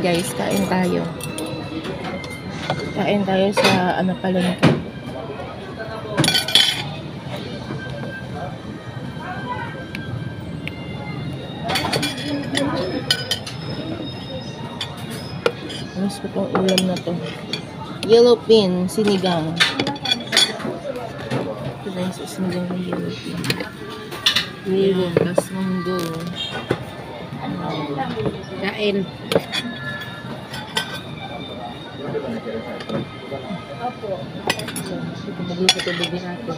guys, kain tayo. Kain tayo sa ano palengke. Mas ko tong ulam na to. Yellow pin, sinigang. Ito guys, sinigang ng yellow pin. Ayan, tas munggo. Kain. Opo. Ito bagay sa tubig ni ate.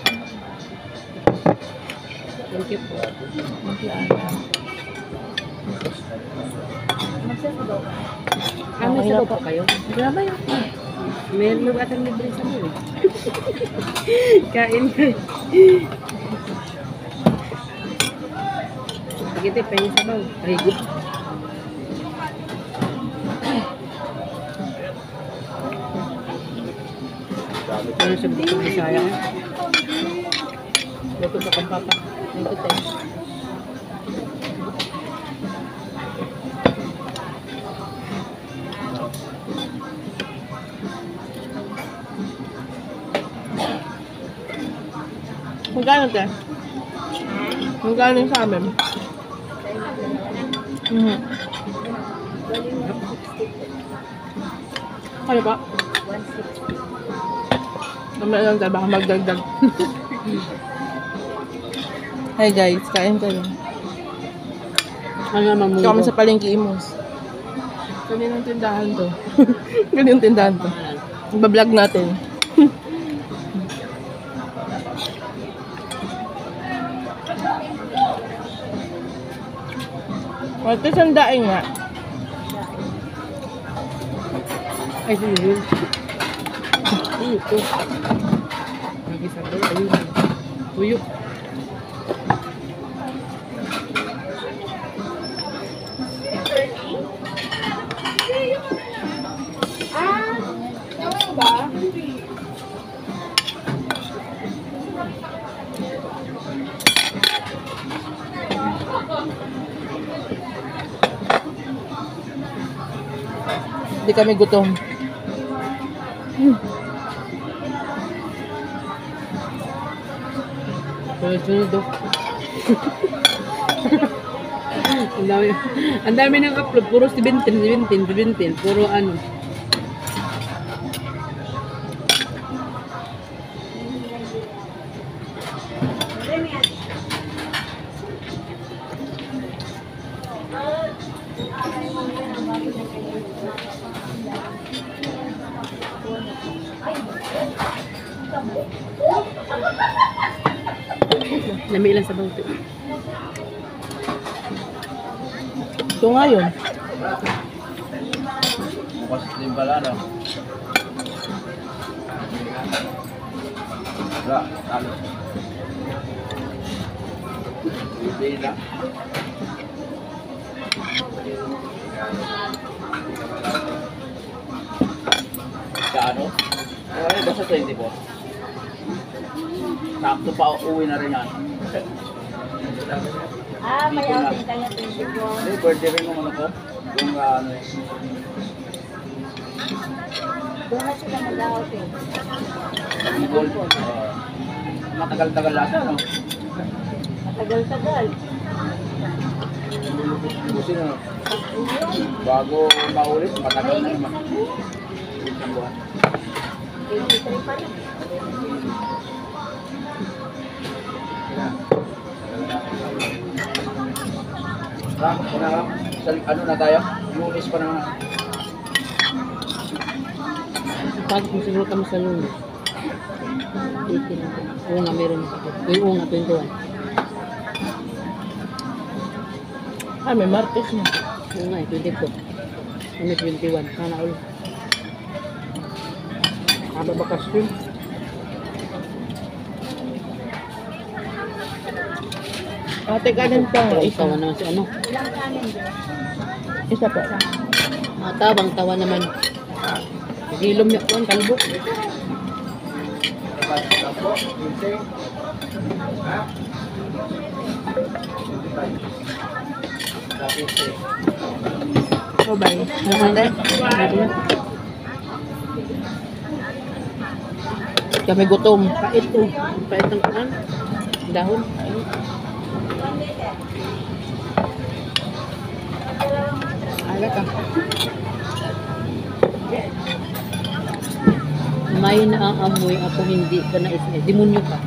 Thank you po. Thank you, ate. Magsasabaw ka? May sabaw pa kayo? Grabe yun. Meron mo atang libre sa mo. Kain. Sige, te, pengen sabaw. Ay, good. Ano sa Bisaya? Luto sa kampapa. Ito tayo. Magkano te? Magkano yung sa amin? Kaya ba? 160. Mamaya lang tayo, baka magdagdag. Hi guys, kain tayo. Ano naman mo? Kami sa palengke Imos. Kaninang tindahan to? Kaninang tindahan to? Iba-vlog natin. Ito sandaing nga. Ay, sige. Ito. Nag-isabaw. Ayun. Tuyok. Ba? Hindi kami gutom. Sunod-sunod do. Ang dami ng upload. Puro 17. Puro ano. Lami lang sa bangko. Ito nga yun. Bukas din pala, no? Wala, talo. Hindi na. Kaano? Ay, basta 24. Sakto pa uwi na rin yan. May outing ka na 24. Hindi, birthday rin ng ano ko. Yung ano eh. Doon na sila mag-outing. Gold. Matagal-tagal lang ano. Matagal-tagal. Busi na. Bago maulit, matagal na naman. Isang buwan. 23 pa na. Ano na tayo? Lunes pa naman. Pag kung siguro kami sa lunes. 18 na. Oo nga, meron na ako. Oo nga, 21. May Martes na. Oo nga, 22. Ano 21? Sana ulit. Haba bakas yun. Ate, kanin pa nga. Isa. Tawa naman si ano. Ilang kanin din? Isa pa. Tabang tawa naman. Gilom niya po ang kalbo. ba? Nakate? Kami gutom. Pait to. Pait ng kan. Dahon. Alat ah. May naaamoy ako hindi ka na isip. Demonyo ka.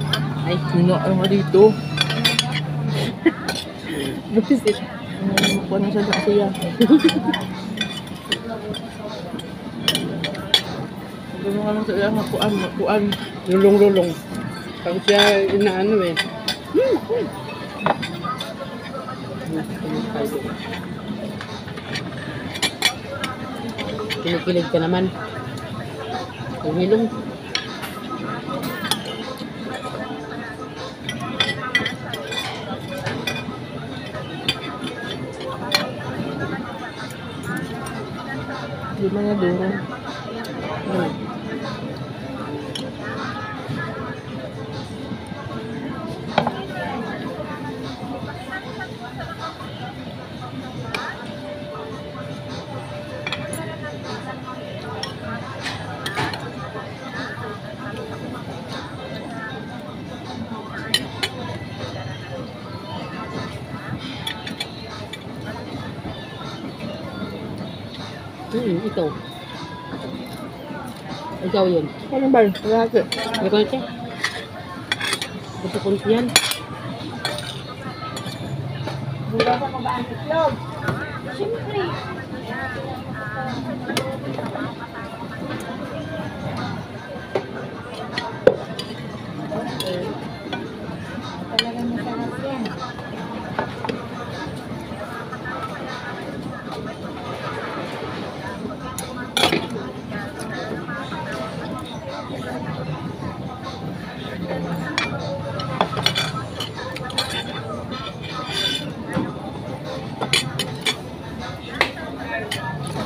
Ay, Ano nga dito? busit. Kuha na siya sa siya. Gano'n ka lang sa ilang kuan. Lulong-lulong. Pag siya inaano eh. Kinikilig ka naman. Humilong. Di ba na duro? Ito. Ikaw yun. Ano ba? Lagi. Ikaw siya. Gusto ko yan. Bulan mo ba ang itlog? Siyempre. Talagang masarap yan.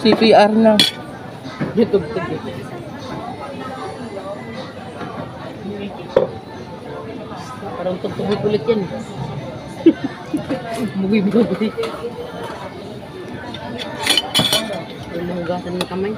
CPR na. YouTube TV. Parang tugtugin ulit yan. Bugi-bugi. Yung nahugasan ng kamay.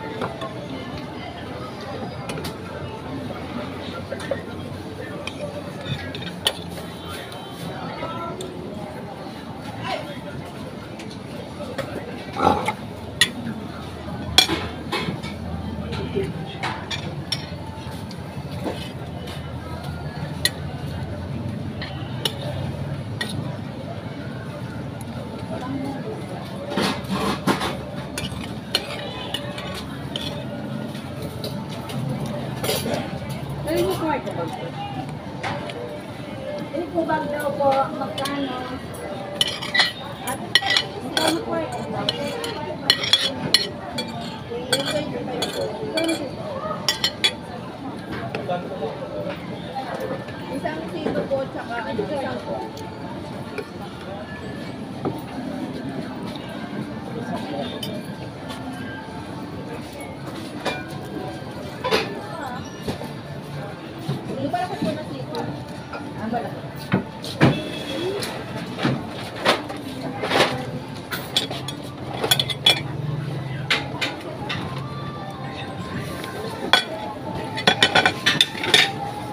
Yung kubang daw po, magkano? At magkano po isang sino po, tsaka isang po. Hindi pa ako po na sito. Ang bala.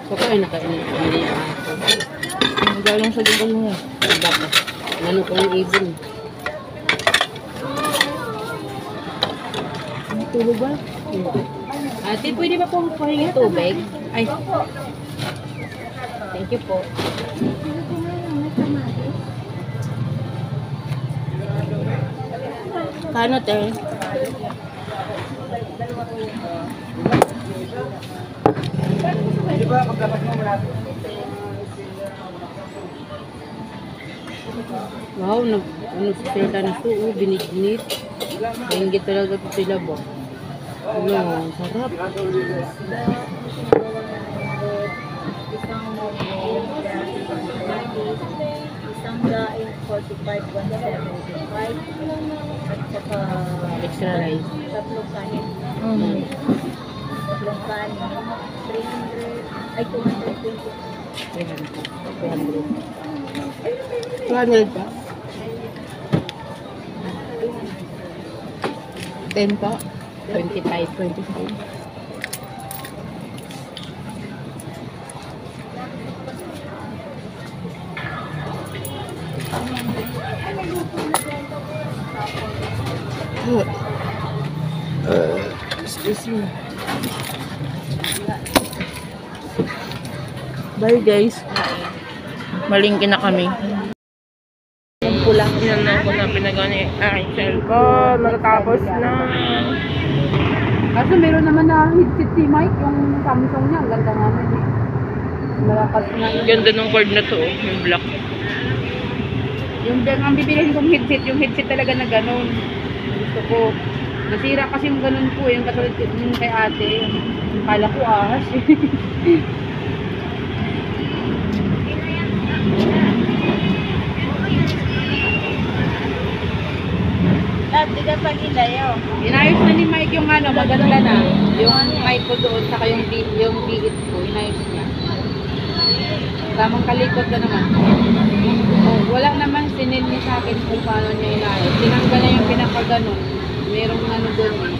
Pagkain na kain. Hindi ako. Galing sa lugar niya. Dapat. Nanong ko ng ibon. Tulog ba? Ate, pwede ba pong pahingi tubig? Ay. Thank you po. Kano te? Di ba pagdapat mo wala? Wow, nagsalita na ito. Oh, binigit. Binigit talaga ito sila ba? Ano, ang sarap. Isang daing 45, 175. At saka Extra rice. tatlong kanin. Mm. Tatlong kanin. 300. Ay, 220. 300. 200 pa. 10 pa. 25. 25. Excuse me. Bye guys. Malingki na kami. Yung pula. Yan na ako na pinagawa ni aking cellphone. Matatapos na. Kaso meron naman na headset si Mike, yung Samsung niya. Ang ganda naman eh. Malakas na yun. Ganda ng cord na to. Yung black. Yung ang bibilihin kong headset, yung headset talaga na ganun. Gusto ko. Nasira kasi yung ganun po, yung katulad yung kay ate. Kala ko ahas eh. Di ka pag ilayo. Inayos na ni Mike yung ano, maganda na. Yung mic ko doon, saka yung biit ko, inayos niya. Tamang kalikot na naman. Oh, wala naman sinil niya sa akin kung paano niya inayos. Tinanggal na yung pinakaganon. Merong ano doon eh.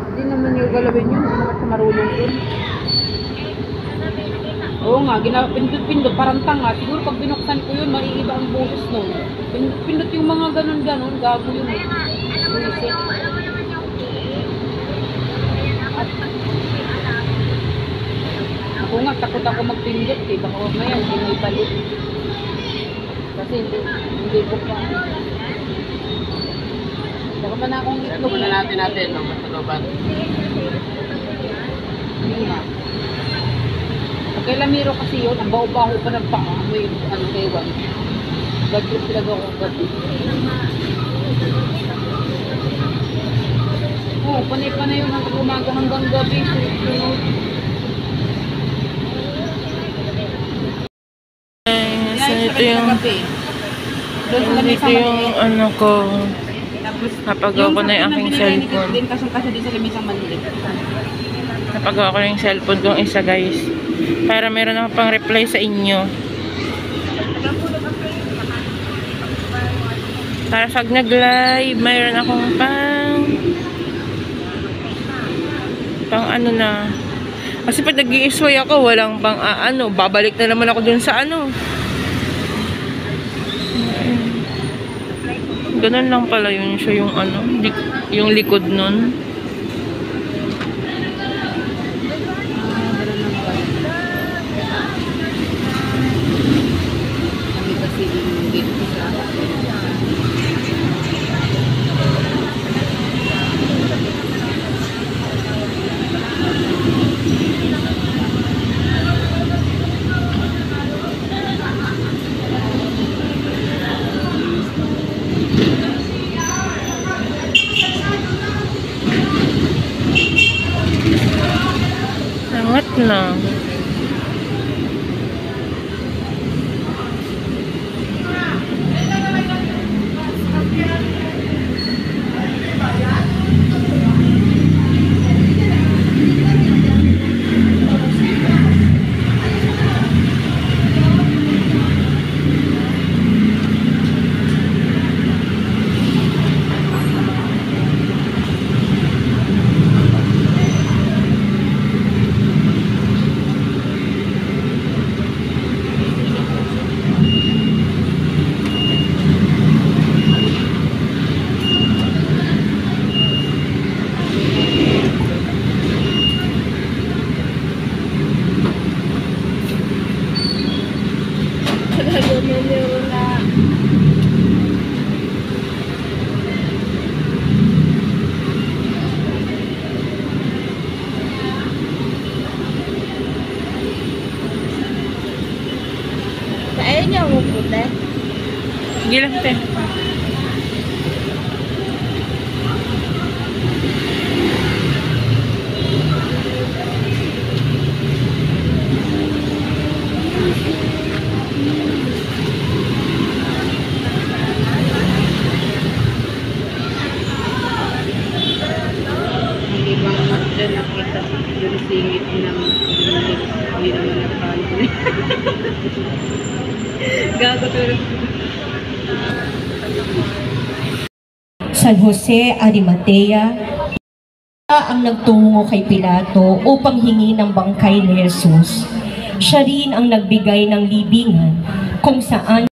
Hindi naman yung galawin yun. Hindi naman siya marunong doon. Oo nga, pindot-pindot, parang tanga. Siguro pag binuksan ko yun, maiiba ang boses nun. Pindot yung mga ganon-ganon, gago yun eh. Buisit. Ako nga, takot ako magpindot eh. Baka mamaya, hindi may palit. Kasi hindi ko pa. Baka ba na akong Ito itlog muna natin, no? Mataloban. Hindi nga. Kay Lamiro kasi yun, ang baho-baho pa ng paa. May ano ewan. Gadget talaga ako gadget. Oo, panay-panay yun hanggang umaga hanggang gabi. Sunod. So, ito yung Doon sa lamesa ito yung maliit. ano ko. Tapos, Napagawa ko na yung aking cellphone. din kasong-kasya din sa lamesa maliit. Napagawa ko na yung cellphone kong isa guys. Para meron ako pang reply sa inyo. Para pag nag-live, mayroon akong pang ano na. Kasi pag nag-i-isway ako, walang pang ano. Babalik na naman ako dun sa ano. Ganun lang pala yun siya yung ano. Yung likod nun. Sangat na. Ayaw niya umupunta. Sige lang, te. Ang ibang master nakita yung singit ng hindi naman napalo. Gago talaga. San Jose Arimatea ang nagtungo kay Pilato upang hingi ng bangkay ni Jesus. Siya rin ang nagbigay ng libingan kung saan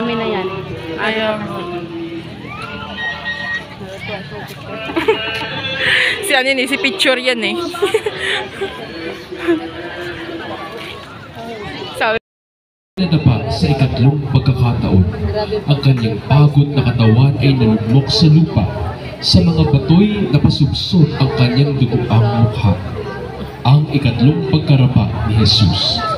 Kami na yan. Ayaw. Si ano yun eh, si picture yan eh. Sabi Nadapa sa ikatlong pagkakataon, ang kanyang pagod na katawan ay nalugmok sa lupa. Sa mga batoy napasubsod ang kanyang dugoang mukha. Ang ikatlong pagkarapa ni Jesus.